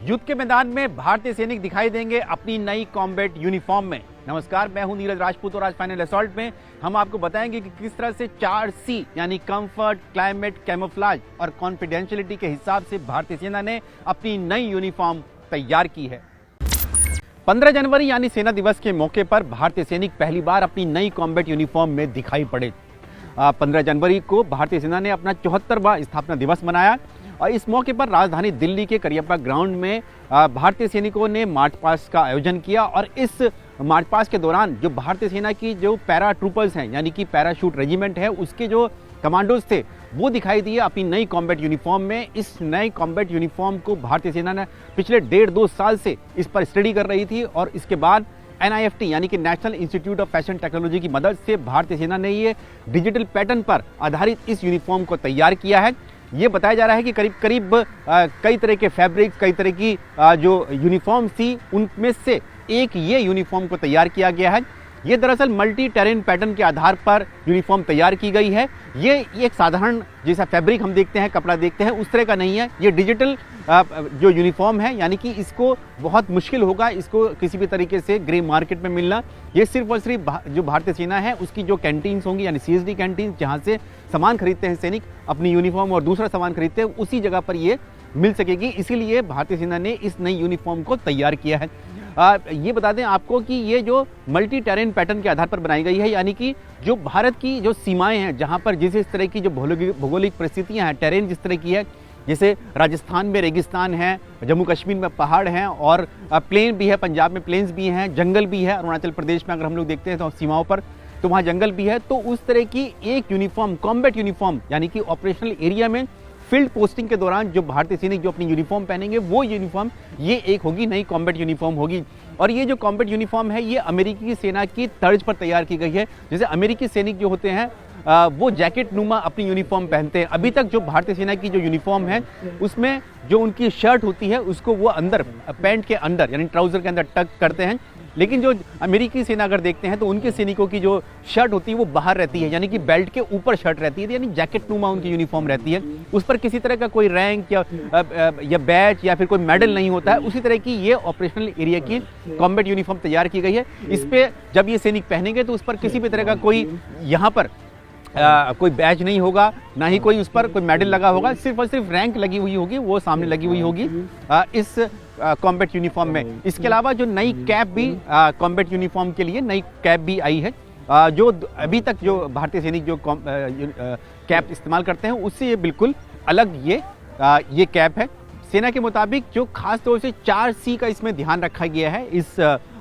युद्ध के मैदान में भारतीय सैनिक दिखाई देंगे अपनी नई कॉम्बैट यूनिफॉर्म में। नमस्कार, मैं हूं नीरज राजपूत और आज फाइनल असॉल्ट में हम आपको बताएंगे कि किस तरह से 4C यानी कंफर्ट, क्लाइमेट, कैमोफ्लेज और कॉन्फिडेंशियलिटी के हिसाब से भारतीय सेना ने अपनी नई यूनिफॉर्म तैयार की है। 15 जनवरी यानी सेना दिवस के मौके पर भारतीय सैनिक पहली बार अपनी नई कॉम्बैट यूनिफॉर्म में दिखाई पड़े। 15 जनवरी को भारतीय सेना ने अपना 74वां स्थापना दिवस मनाया और इस मौके पर राजधानी दिल्ली के करियप्पा ग्राउंड में भारतीय सैनिकों ने मार्च पास्ट का आयोजन किया और इस मार्च पास्ट के दौरान जो भारतीय सेना की जो पैरा ट्रूपर्स हैं यानी कि पैराशूट रेजिमेंट है उसके जो कमांडोज थे वो दिखाई दिए अपनी नई कॉम्बैट यूनिफॉर्म में। इस नई कॉम्बैट यूनिफॉर्म को भारतीय सेना ने पिछले 1.5-2 साल से इस पर स्टडी कर रही थी और इसके बाद NIFT यानी कि national institute of fashion technology की मदद से भारतीय सेना ने ये डिजिटल पैटर्न पर आधारित इस यूनिफॉर्म को तैयार किया है। ये बताया जा रहा है कि करीब कई तरह के फैब्रिक, कई तरह की जो यूनिफॉर्म थी उनमें से एक ये यूनिफॉर्म को तैयार किया गया है। ये दरअसल मल्टी टेरेन पैटर्न के आधार पर यूनिफॉर्म तैयार की गई है। ये एक साधारण जैसा फैब्रिक हम देखते हैं, कपड़ा देखते हैं, उस तरह का नहीं है। ये डिजिटल जो यूनिफॉर्म है यानी कि इसको बहुत मुश्किल होगा इसको किसी भी तरीके से ग्रे मार्केट में मिलना। ये सिर्फ और सिर्फ जो भारतीय सेना है उसकी जो कैंटीन्स होंगी यानी CSD कैंटीन जहाँ से सामान खरीदते हैं सैनिक अपनी यूनिफॉर्म और दूसरा सामान खरीदते हैं उसी जगह पर ये मिल सकेगी। इसीलिए भारतीय सेना ने इस नई यूनिफॉर्म को तैयार किया है। ये बता दें आपको कि ये जो मल्टी टेरेन पैटर्न के आधार पर बनाई गई है यानी कि जो भारत की जो सीमाएं हैं जहां पर जिस तरह की जो भौगोलिक परिस्थितियां हैं, टेरेन जिस तरह की है, जैसे राजस्थान में रेगिस्तान है, जम्मू कश्मीर में पहाड़ हैं और प्लेन भी है, पंजाब में प्लेन्स भी हैं, जंगल भी है, अरुणाचल प्रदेश में अगर हम लोग देखते हैं तो सीमाओं पर तो वहाँ जंगल भी है। तो उस तरह की एक यूनिफॉर्म, कॉम्बैट यूनिफॉर्म यानी कि ऑपरेशनल एरिया में फील्ड पोस्टिंग के दौरान जो भारतीय सैनिक जो अपनी यूनिफॉर्म पहनेंगे वो यूनिफॉर्म ये एक होगी, नई कॉम्बैट यूनिफॉर्म होगी। और ये जो कॉम्बैट यूनिफॉर्म है ये अमेरिकी सेना की तर्ज पर तैयार की गई है। जैसे अमेरिकी सैनिक जो होते हैं वो जैकेट नुमा अपनी यूनिफॉर्म पहनते हैं। अभी तक जो भारतीय सेना की जो यूनिफॉर्म है उसमें जो उनकी शर्ट होती है उसको वो अंदर पैंट के अंदर यानी ट्राउजर के अंदर टक करते हैं, लेकिन जो अमेरिकी सेना अगर देखते हैं तो उनके सैनिकों की जो शर्ट होती है वो बाहर रहती है यानी कि बेल्ट के ऊपर शर्ट रहती है, यानी जैकेट नुमा उनकी यूनिफॉर्म रहती है। उस पर किसी तरह का कोई रैंक या बैच या फिर कोई मेडल नहीं होता है। उसी तरह की ये ऑपरेशनल एरिया की कॉम्बैट यूनिफॉर्म तैयार की गई है। इस पे जब ये सैनिक पहनेंगे तो उस पर किसी भी तरह का कोई यहाँ पर कोई बैच नहीं होगा, ना ही कोई उस पर कोई मेडल लगा होगा, सिर्फ और सिर्फ रैंक लगी हुई होगी, वो सामने लगी हुई होगी इस कॉम्बैट यूनिफॉर्म में। इसके अलावा जो नई कैप भी कॉम्बैट यूनिफॉर्म के लिए नई कैप भी आई है। जो अभी तक जो भारतीय सैनिक जो कैप इस्तेमाल करते हैं उससे ये बिल्कुल अलग ये कैप है। सेना के मुताबिक जो खास तौर से 4C का इसमें ध्यान रखा गया है इस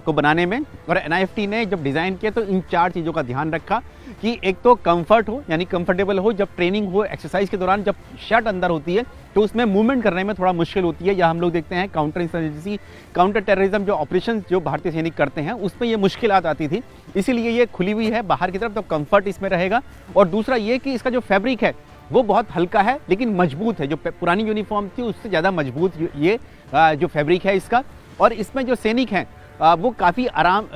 को बनाने में, और NIFT ने जब डिज़ाइन किया तो इन 4 चीज़ों का ध्यान रखा कि एक तो कंफर्ट हो यानी कंफर्टेबल हो, जब ट्रेनिंग हो, एक्सरसाइज के दौरान जब शर्ट अंदर होती है तो उसमें मूवमेंट करने में थोड़ा मुश्किल होती है। या हम लोग देखते हैं काउंटर इंसर्जेंसी, काउंटर टेररिज्म जो ऑपरेशन जो भारतीय सैनिक करते हैं उसमें ये मुश्किलात आती थी, इसीलिए ये खुली हुई है बाहर की तरफ, तो कंफर्ट इसमें रहेगा। और दूसरा ये कि इसका जो फैब्रिक है वो बहुत हल्का है लेकिन मजबूत है। जो पुरानी यूनिफॉर्म थी उससे ज़्यादा मजबूत ये जो फैब्रिक है इसका। और इसमें जो सैनिक हैं वो काफ़ी आराम,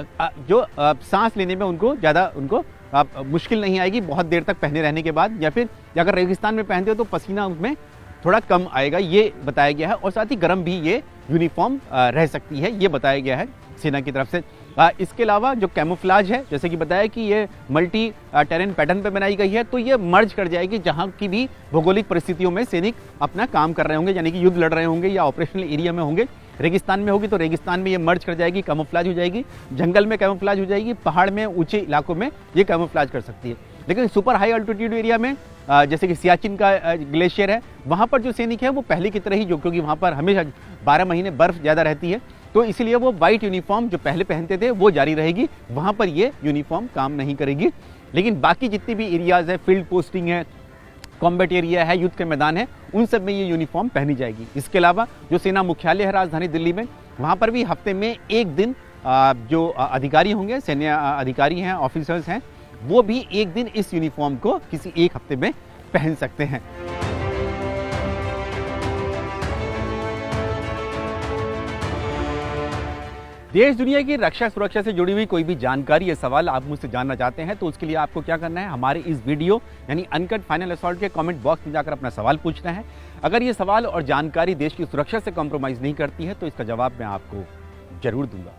जो सांस लेने में उनको ज़्यादा मुश्किल नहीं आएगी बहुत देर तक पहने रहने के बाद, या फिर अगर रेगिस्तान में पहनते हो तो पसीना उसमें थोड़ा कम आएगा, ये बताया गया है। और साथ ही गर्म भी ये यूनिफॉर्म रह सकती है, ये बताया गया है सेना की तरफ से। इसके अलावा जो कैमोफ्लेज है, जैसे कि बताया कि ये मल्टी टेरेन पैटर्न पे बनाई गई है, तो ये मर्ज कर जाएगी जहाँ की भी भौगोलिक परिस्थितियों में सैनिक अपना काम कर रहे होंगे, यानी कि युद्ध लड़ रहे होंगे या ऑपरेशनल एरिया में होंगे। रेगिस्तान में होगी तो रेगिस्तान में ये मर्ज कर जाएगी, कैमोफ्लेज हो जाएगी, जंगल में कैमोफ्लेज हो जाएगी, पहाड़ में, ऊंचे इलाकों में ये कैमोफ्लेज कर सकती है। लेकिन सुपर हाई अल्टीट्यूड एरिया में जैसे कि सियाचिन का ग्लेशियर है, वहाँ पर जो सैनिक है वो पहले की तरह ही, जो क्योंकि वहाँ पर हमेशा 12 महीने बर्फ ज़्यादा रहती है तो इसीलिए वो वाइट यूनिफॉर्म जो पहले पहनते थे वो जारी रहेगी, वहाँ पर ये यूनिफॉर्म काम नहीं करेगी। लेकिन बाकी जितनी भी एरियाज़ है, फील्ड पोस्टिंग है, कॉम्बैट एरिया है, युद्ध के मैदान है, उन सब में ये यूनिफॉर्म पहनी जाएगी। इसके अलावा जो सेना मुख्यालय है राजधानी दिल्ली में, वहाँ पर भी हफ्ते में एक दिन जो अधिकारी होंगे, सैन्य अधिकारी हैं, ऑफिसर्स हैं, वो भी एक दिन इस यूनिफॉर्म को किसी एक हफ्ते में पहन सकते हैं। देश दुनिया की रक्षा सुरक्षा से जुड़ी हुई कोई भी जानकारी या सवाल आप मुझसे जानना चाहते हैं तो उसके लिए आपको क्या करना है, हमारे इस वीडियो यानी अनकट फाइनल असॉल्ट के कमेंट बॉक्स में जाकर अपना सवाल पूछना है। अगर ये सवाल और जानकारी देश की सुरक्षा से कॉम्प्रोमाइज नहीं करती है तो इसका जवाब मैं आपको जरूर दूंगा।